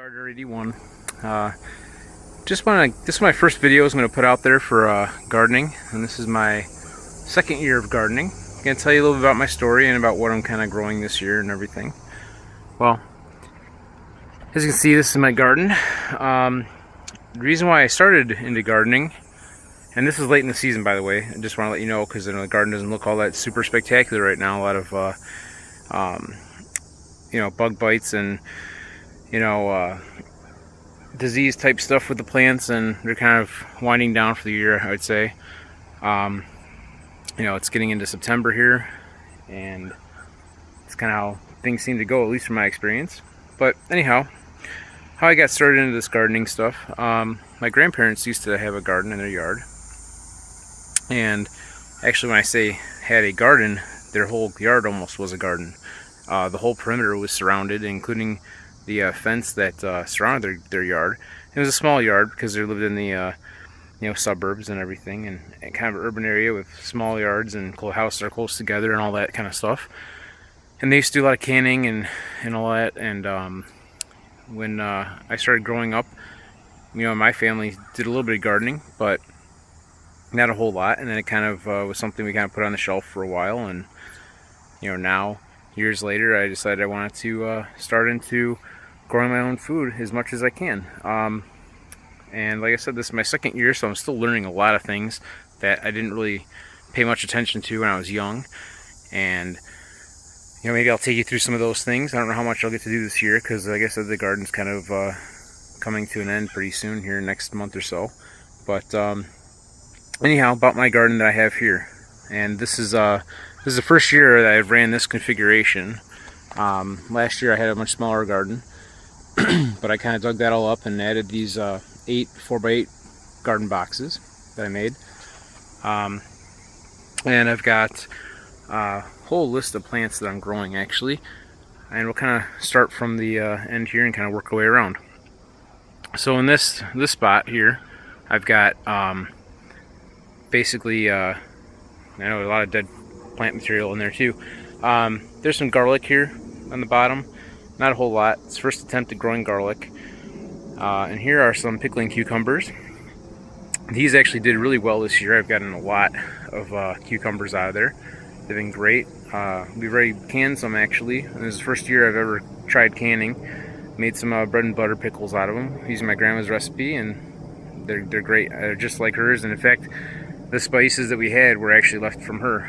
BigGardener81. This is my first video I'm going to put out there for gardening, and this is my second year of gardening. I'm going to tell you a little bit about my story and about what I'm kind of growing this year and everything. Well, as you can see, this is my garden. The reason why I started into gardening, and this is late in the season, by the way, I just want to let you know, because the garden doesn't look all that super spectacular right now. A lot of bug bites and disease type stuff with the plants, and they're kind of winding down for the year, I would say. It's getting into September here, and it's kind of how things seem to go, at least from my experience. But anyhow, how I got started into this gardening stuff, my grandparents used to have a garden in their yard, and actually when I say had a garden, their whole yard almost was a garden. The whole perimeter was surrounded, including the fence that surrounded their yard. It was a small yard because they lived in the suburbs and everything, and kind of an urban area with small yards and houses are close together and all that kind of stuff. And they used to do a lot of canning and all that. And when I started growing up, my family did a little bit of gardening, but not a whole lot. And then it kind of was something we kind of put on the shelf for a while. And now, years later, I decided I wanted to start into growing my own food as much as I can. And like I said, this is my second year, so I'm still learning a lot of things that I didn't really pay much attention to when I was young. And maybe I'll take you through some of those things. I don't know how much I'll get to do this year, because like I said, the garden's kind of coming to an end pretty soon here, next month or so. But anyhow, about my garden that I have here, and this is the first year that I've ran this configuration. Last year I had a much smaller garden, but I kind of dug that all up and added these 8 4x8 garden boxes that I made. And I've got a whole list of plants that I'm growing, actually. And we'll kind of start from the end here and kind of work our way around. So in this spot here, I've got basically, I know a lot of dead plant material in there too. There's some garlic here on the bottom, not a whole lot. It's first attempt at growing garlic. And here are some pickling cucumbers. These actually did really well this year. I've gotten a lot of cucumbers out of there. They've been great. We've already canned some, actually. And this is the first year I've ever tried canning. Made some bread and butter pickles out of them using my grandma's recipe, and they're great. They're just like hers, and in fact, the spices that we had were actually left from her.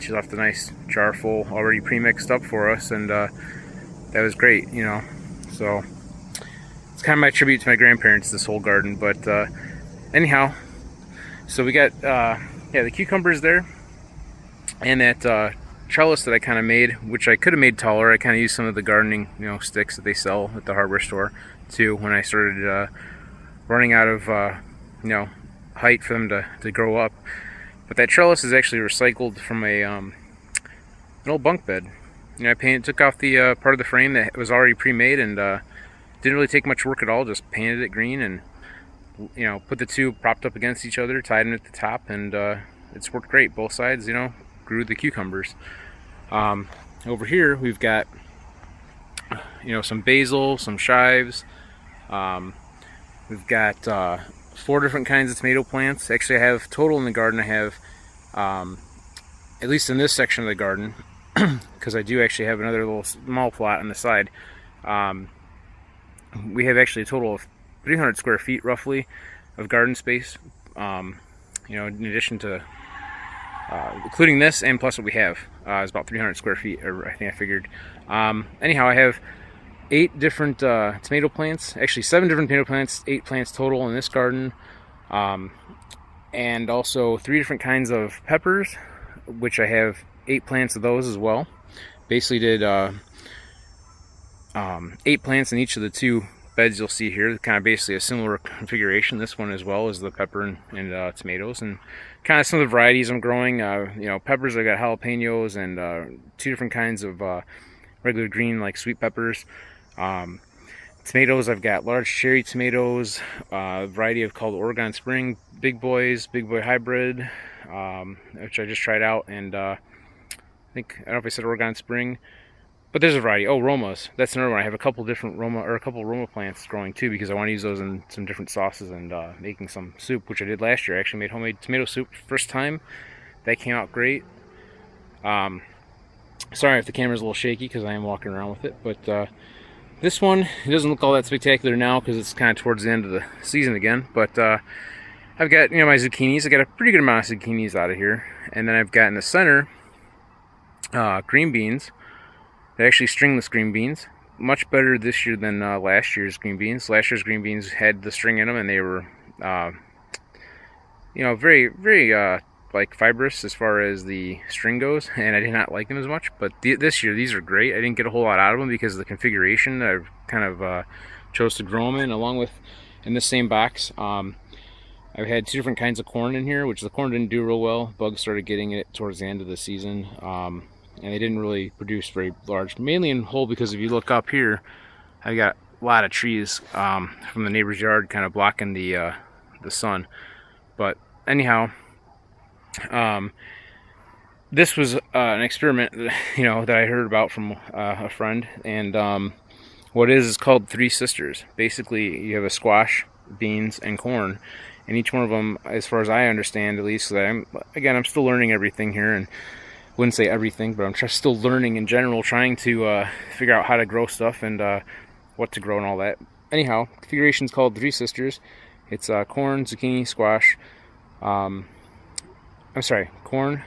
She left a nice jar full, already pre-mixed up for us, and that was great, So it's kind of my tribute to my grandparents, this whole garden. But anyhow, so we got the cucumbers there, and that trellis that I kind of made, which I could have made taller. I kind of used some of the gardening sticks that they sell at the hardware store too, when I started running out of height for them to grow up. But that trellis is actually recycled from an old bunk bed. I took off the part of the frame that was already pre-made, and didn't really take much work at all. Just painted it green, and put the two propped up against each other, tied them at the top, and it's worked great. Both sides grew the cucumbers. Over here we've got some basil, some chives. We've got 4 different kinds of tomato plants. Actually, I have total in the garden, I have at least in this section of the garden, because I do actually have another little small plot on the side. We have actually a total of 300 square feet roughly of garden space, in addition to including this and plus what we have is about 300 square feet, or I think I figured. Anyhow, I have 8 different tomato plants, actually 7 different tomato plants, 8 plants total in this garden, and also 3 different kinds of peppers, which I have 8 plants of those as well. Basically did 8 plants in each of the 2 beds you'll see here. Kind of basically a similar configuration, this one as well as the pepper and tomatoes, and kind of some of the varieties I'm growing. Peppers, I got jalapenos and 2 different kinds of regular green, like sweet peppers. Tomatoes, I've got large cherry tomatoes, a variety of called Oregon Spring, Big Boy Hybrid, which I just tried out, and I don't know if I said Oregon Spring, But there's a variety. Oh, Romas. That's another one. I have a couple different Roma plants growing too, because I want to use those in some different sauces and making some soup, which I did last year. I actually made homemade tomato soup first time. That came out great. Sorry if the camera's a little shaky because I am walking around with it, but this one, it doesn't look all that spectacular now because it's kind of towards the end of the season again. But I've got, my zucchinis. I got a pretty good amount of zucchinis out of here, and then I've got in the center green beans. They actually stringless green beans. Much better this year than last year's green beans. Last year's green beans had the string in them, and they were, very, very like fibrous as far as the string goes, and I did not like them as much. But this year, these are great. I didn't get a whole lot out of them because of the configuration. I kind of chose to grow them in, along with in the same box. I've had two different kinds of corn in here, which the corn didn't do real well. Bugs started getting it towards the end of the season. And they didn't really produce very large, mainly in whole because if you look up here, I got a lot of trees from the neighbor's yard kind of blocking the sun. But anyhow, this was an experiment that I heard about from a friend, and what it is called Three Sisters. Basically, you have a squash, beans, and corn, and each one of them, as far as I understand, at least, I'm still learning everything here, and wouldn't say everything, but I'm still learning in general, trying to figure out how to grow stuff and what to grow and all that. Anyhow, configuration is called Three Sisters. It's corn, zucchini, squash. I'm sorry, corn,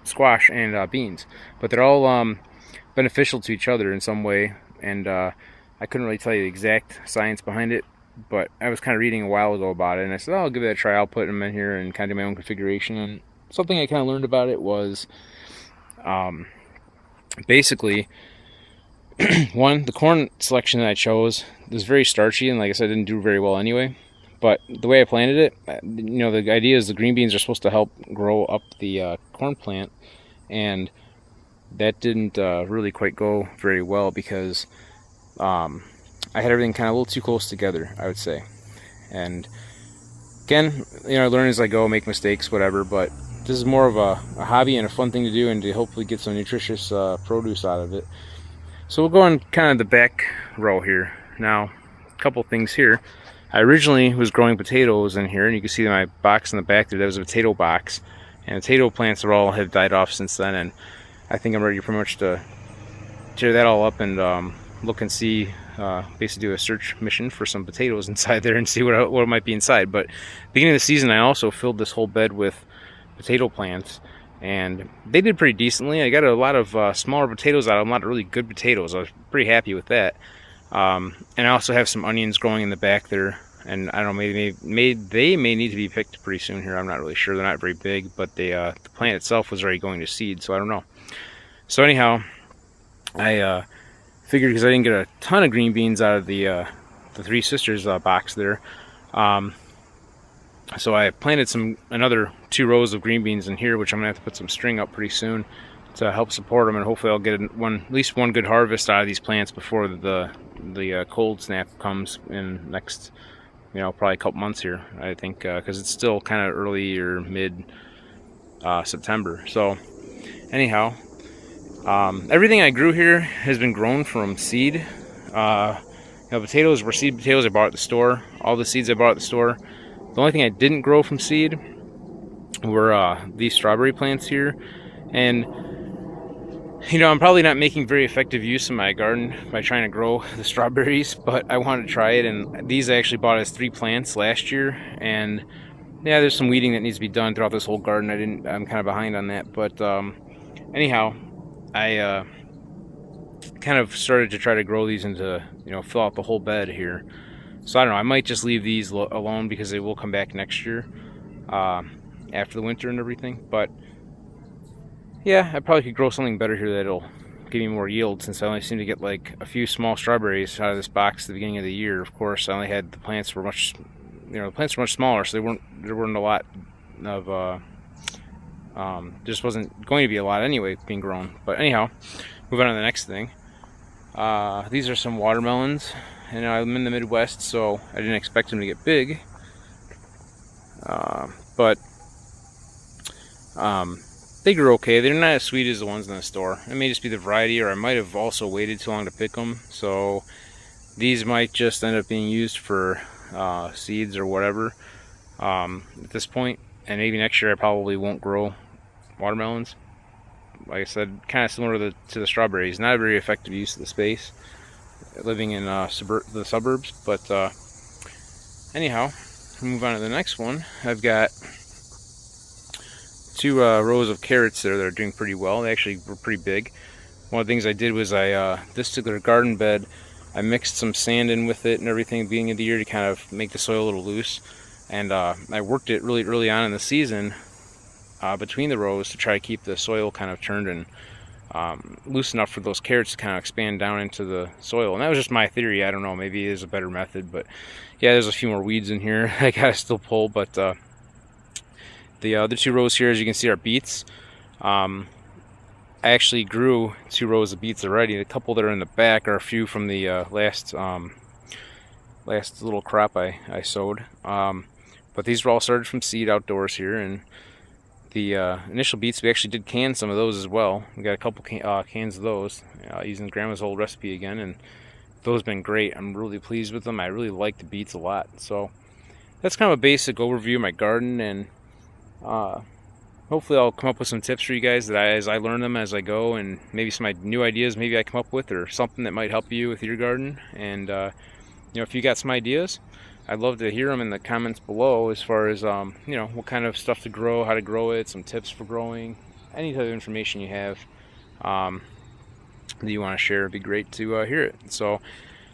squash, and beans. But they're all beneficial to each other in some way, and I couldn't really tell you the exact science behind it, but I was kind of reading a while ago about it, and I said, I'll give it a try. I'll put them in here and kind of do my own configuration. And something I kind of learned about it was basically one, the corn selection that I chose was very starchy, and like I said, didn't do very well anyway. But the way I planted it, the idea is the green beans are supposed to help grow up the corn plant, and that didn't really quite go very well because I had everything kind of a little too close together, I would say. And again, I learn as I go, make mistakes, whatever, but this is more of a hobby and a fun thing to do, and to hopefully get some nutritious produce out of it. So we'll go on kind of the back row here. Now, a couple things here. I originally was growing potatoes in here, and you can see my box in the back there. That was a potato box, and potato plants have died off since then, and I think I'm ready pretty much to tear that all up and look and see, basically do a search mission for some potatoes inside there and see what might be inside. But beginning of the season, I also filled this whole bed with potato plants, and they did pretty decently. I got a lot of smaller potatoes out of them, a lot of really good potatoes. I was pretty happy with that. And I also have some onions growing in the back there, and I don't know, they may need to be picked pretty soon here. I'm not really sure. They're not very big, but the plant itself was already going to seed, so I don't know. So anyhow, I figured, because I didn't get a ton of green beans out of the Three Sisters box there, so I planted another 2 rows of green beans in here, which I'm gonna have to put some string up pretty soon to help support them, and hopefully I'll get at least one good harvest out of these plants before the cold snap comes in next, probably a couple months here, I think, because it's still kind of early or mid September. So anyhow, everything I grew here has been grown from seed. Potatoes were seed potatoes I bought at the store. All the seeds I bought at the store. The only thing I didn't grow from seed were these strawberry plants here. And I'm probably not making very effective use of my garden by trying to grow the strawberries, but I wanted to try it. And these I actually bought as 3 plants last year, and yeah, there's some weeding that needs to be done throughout this whole garden. I'm kind of behind on that, but anyhow, I kind of started to try to grow these into, fill out the whole bed here. So I don't know, I might just leave these alone because they will come back next year after the winter and everything. But yeah, I probably could grow something better here that'll give me more yield, since I only seem to get like a few small strawberries out of this box at the beginning of the year. Of course, I only had the plants were much smaller, so there weren't a lot of just wasn't going to be a lot anyway being grown. But anyhow, moving on to the next thing. These are some watermelons, and I'm in the Midwest, so I didn't expect them to get big. But they grew okay. They're not as sweet as the ones in the store. It may just be the variety, or I might have also waited too long to pick them. So these might just end up being used for seeds or whatever at this point. And maybe next year I probably won't grow watermelons. Like I said, kind of similar to the strawberries. Not a very effective use of the space, living in the suburbs. But anyhow, we'll move on to the next one. I've got 2 rows of carrots there that are doing pretty well. They actually were pretty big. One of the things I did was this particular garden bed, I mixed some sand in with it and everything at the beginning of the year to kind of make the soil a little loose. And I worked it really early on in the season between the rows to try to keep the soil kind of turned and loose enough for those carrots to kind of expand down into the soil. And that was just my theory. I don't know, maybe it is a better method. But yeah, there's a few more weeds in here I gotta still pull. But the other 2 rows here, as you can see, are beets. I actually grew 2 rows of beets already. The couple that are in the back are a few from the last little crop I sowed. But these were all started from seed outdoors here. And the initial beets, we actually did can some of those as well. We got a couple cans of those using Grandma's old recipe again, and those have been great. I'm really pleased with them. I really like the beets a lot. So that's kind of a basic overview of my garden, and hopefully I'll come up with some tips for you guys that as I learn them as I go, and maybe some new ideas maybe I come up with, or something that might help you with your garden. And if you got some ideas, I'd love to hear them in the comments below, as far as what kind of stuff to grow, how to grow it, some tips for growing, any type of information you have that you want to share. It'd be great to hear it. So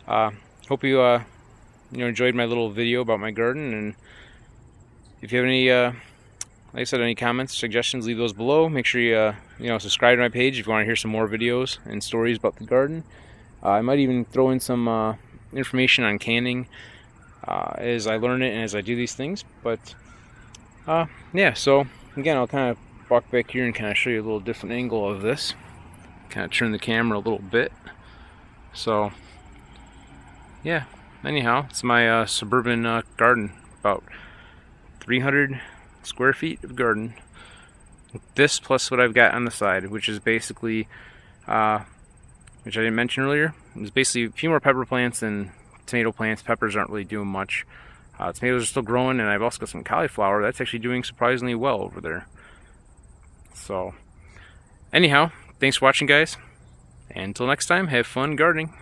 hope you enjoyed my little video about my garden. And if you have any like I said, any comments, suggestions, leave those below. Make sure you subscribe to my page if you want to hear some more videos and stories about the garden. I might even throw in some information on canning as I learn it and as I do these things. But yeah, so again, I'll kind of walk back here and kind of show you a little different angle of this. Kind of turn the camera a little bit. So yeah, anyhow, it's my suburban garden. About 300 square feet of garden. This plus what I've got on the side, which is basically, which I didn't mention earlier, is basically a few more pepper plants and tomato plants. Peppers aren't really doing much. Tomatoes are still growing, and I've also got some cauliflower that's actually doing surprisingly well over there. So anyhow, thanks for watching, guys, and until next time, have fun gardening.